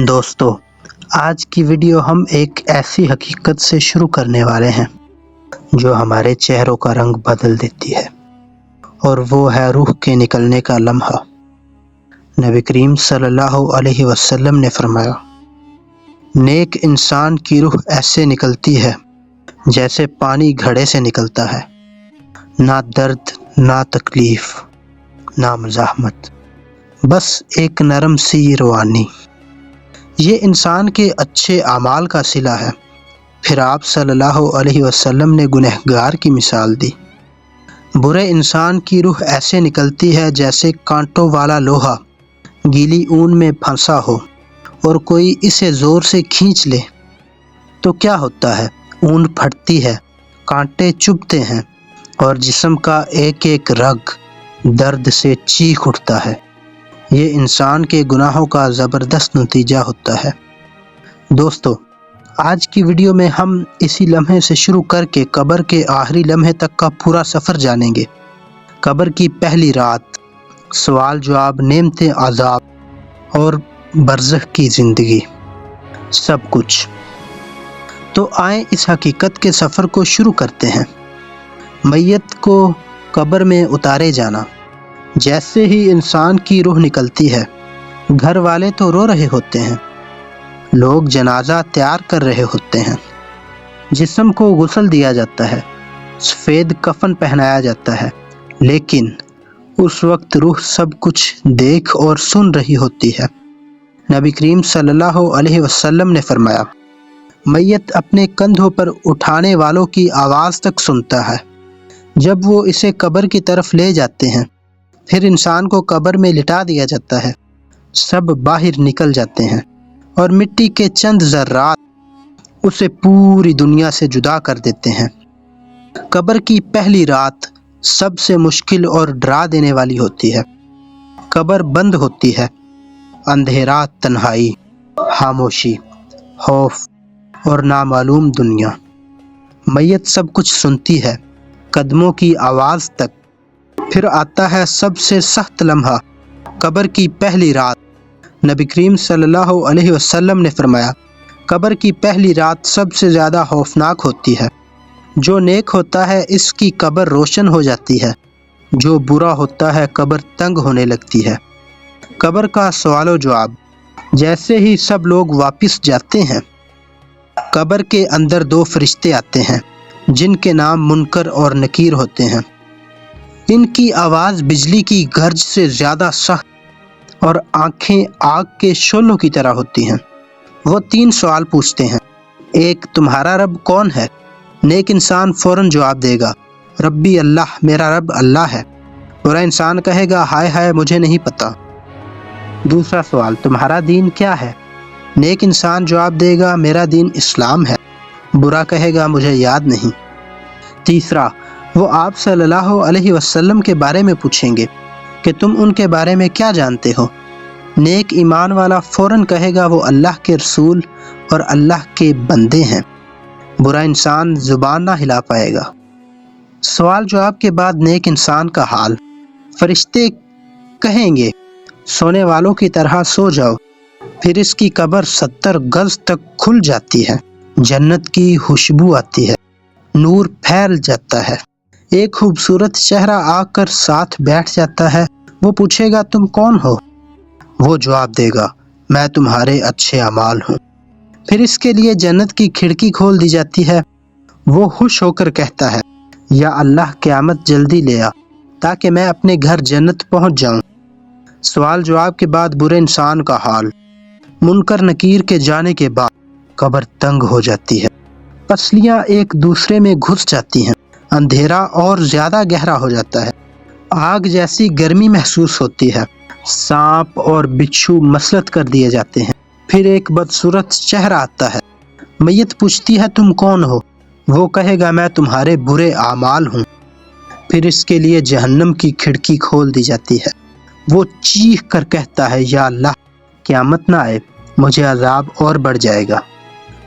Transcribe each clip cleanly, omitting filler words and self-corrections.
دوستو، آج کی ویڈیو ہم ایک ایسی حقیقت سے شروع کرنے والے ہیں جو ہمارے چہروں کا رنگ بدل دیتی ہے، اور وہ ہے روح کے نکلنے کا لمحہ۔ نبی کریم صلی اللہ علیہ وسلم نے فرمایا، نیک انسان کی روح ایسے نکلتی ہے جیسے پانی گھڑے سے نکلتا ہے، نہ درد، نہ تکلیف، نہ مزاحمت، بس ایک نرم سی روانی۔ یہ انسان کے اچھے اعمال کا صلہ ہے۔ پھر آپ صلی اللہ علیہ وسلم نے گنہگار کی مثال دی۔ برے انسان کی روح ایسے نکلتی ہے جیسے کانٹوں والا لوہا گیلی اون میں پھنسا ہو اور کوئی اسے زور سے کھینچ لے تو کیا ہوتا ہے؟ اون پھٹتی ہے، کانٹے چبھتے ہیں اور جسم کا ایک ایک رگ درد سے چیخ اٹھتا ہے۔ یہ انسان کے گناہوں کا زبردست نتیجہ ہوتا ہے۔ دوستو، آج کی ویڈیو میں ہم اسی لمحے سے شروع کر کے قبر کے آخری لمحے تک کا پورا سفر جانیں گے۔ قبر کی پہلی رات، سوال جواب، نعمتیں، عذاب اور برزخ کی زندگی، سب کچھ۔ تو آئیں اس حقیقت کے سفر کو شروع کرتے ہیں۔ میت کو قبر میں اتارے جانا۔ جیسے ہی انسان کی روح نکلتی ہے، گھر والے تو رو رہے ہوتے ہیں، لوگ جنازہ تیار کر رہے ہوتے ہیں، جسم کو غسل دیا جاتا ہے، سفید کفن پہنایا جاتا ہے، لیکن اس وقت روح سب کچھ دیکھ اور سن رہی ہوتی ہے۔ نبی کریم صلی اللہ علیہ وسلم نے فرمایا، میت اپنے کندھوں پر اٹھانے والوں کی آواز تک سنتا ہے۔ جب وہ اسے قبر کی طرف لے جاتے ہیں، پھر انسان کو قبر میں لٹا دیا جاتا ہے، سب باہر نکل جاتے ہیں اور مٹی کے چند ذرات اسے پوری دنیا سے جدا کر دیتے ہیں۔ قبر کی پہلی رات سب سے مشکل اور ڈرا دینے والی ہوتی ہے۔ قبر بند ہوتی ہے، اندھیرا، تنہائی، خاموشی، خوف اور نامعلوم دنیا۔ میت سب کچھ سنتی ہے، قدموں کی آواز تک۔ پھر آتا ہے سب سے سخت لمحہ، قبر کی پہلی رات۔ نبی کریم صلی اللہ علیہ وسلم نے فرمایا، قبر کی پہلی رات سب سے زیادہ خوفناک ہوتی ہے۔ جو نیک ہوتا ہے اس کی قبر روشن ہو جاتی ہے، جو برا ہوتا ہے قبر تنگ ہونے لگتی ہے۔ قبر کا سوال و جواب۔ جیسے ہی سب لوگ واپس جاتے ہیں، قبر کے اندر دو فرشتے آتے ہیں جن کے نام منکر اور نکیر ہوتے ہیں۔ ان کی آواز بجلی کی گرج سے زیادہ سخت اور آنکھیں آگ کے شعلوں کی طرح ہوتی ہیں۔ وہ تین سوال پوچھتے ہیں۔ ایک، تمہارا رب کون ہے؟ نیک انسان فوراً جواب دے گا، ربی اللہ، میرا رب اللہ ہے۔ برا انسان کہے گا، ہائے ہائے، مجھے نہیں پتا۔ دوسرا سوال، تمہارا دین کیا ہے؟ نیک انسان جواب دے گا، میرا دین اسلام ہے۔ برا کہے گا، مجھے یاد نہیں۔ تیسرا، وہ آپ صلی اللہ علیہ وسلم کے بارے میں پوچھیں گے کہ تم ان کے بارے میں کیا جانتے ہو؟ نیک ایمان والا فوراً کہے گا، وہ اللہ کے رسول اور اللہ کے بندے ہیں۔ برا انسان زبان نہ ہلا پائے گا۔ سوال جواب کے بعد نیک انسان کا حال۔ فرشتے کہیں گے، سونے والوں کی طرح سو جاؤ۔ پھر اس کی قبر 70 گز تک کھل جاتی ہے، جنت کی خوشبو آتی ہے، نور پھیل جاتا ہے۔ ایک خوبصورت چہرہ آ کر ساتھ بیٹھ جاتا ہے۔ وہ پوچھے گا، تم کون ہو؟ وہ جواب دے گا، میں تمہارے اچھے اعمال ہوں۔ پھر اس کے لیے جنت کی کھڑکی کھول دی جاتی ہے۔ وہ خوش ہو کر کہتا ہے، یا اللہ، قیامت جلدی لے آ تاکہ میں اپنے گھر جنت پہنچ جاؤں۔ سوال جواب کے بعد برے انسان کا حال۔ منکر نکیر کے جانے کے بعد قبر تنگ ہو جاتی ہے، پسلیاں ایک دوسرے میں گھس جاتی ہیں، اندھیرا اور زیادہ گہرا ہو جاتا ہے، آگ جیسی گرمی محسوس ہوتی ہے، سانپ اور بچھو مسلط کر دیے جاتے ہیں۔ پھر ایک بدصورت چہرہ آتا ہے۔ میت پوچھتی ہے، تم کون ہو؟ وہ کہے گا، میں تمہارے برے اعمال ہوں۔ پھر اس کے لیے جہنم کی کھڑکی کھول دی جاتی ہے۔ وہ چیخ کر کہتا ہے، یا اللہ، قیامت نہ آئے، مجھے عذاب اور بڑھ جائے گا۔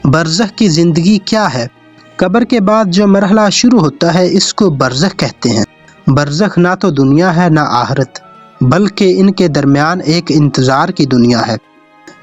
برزخ کی زندگی کیا ہے؟ قبر کے بعد جو مرحلہ شروع ہوتا ہے اس کو برزخ کہتے ہیں۔ برزخ نہ تو دنیا ہے نہ آخرت، بلکہ ان کے درمیان ایک انتظار کی دنیا ہے۔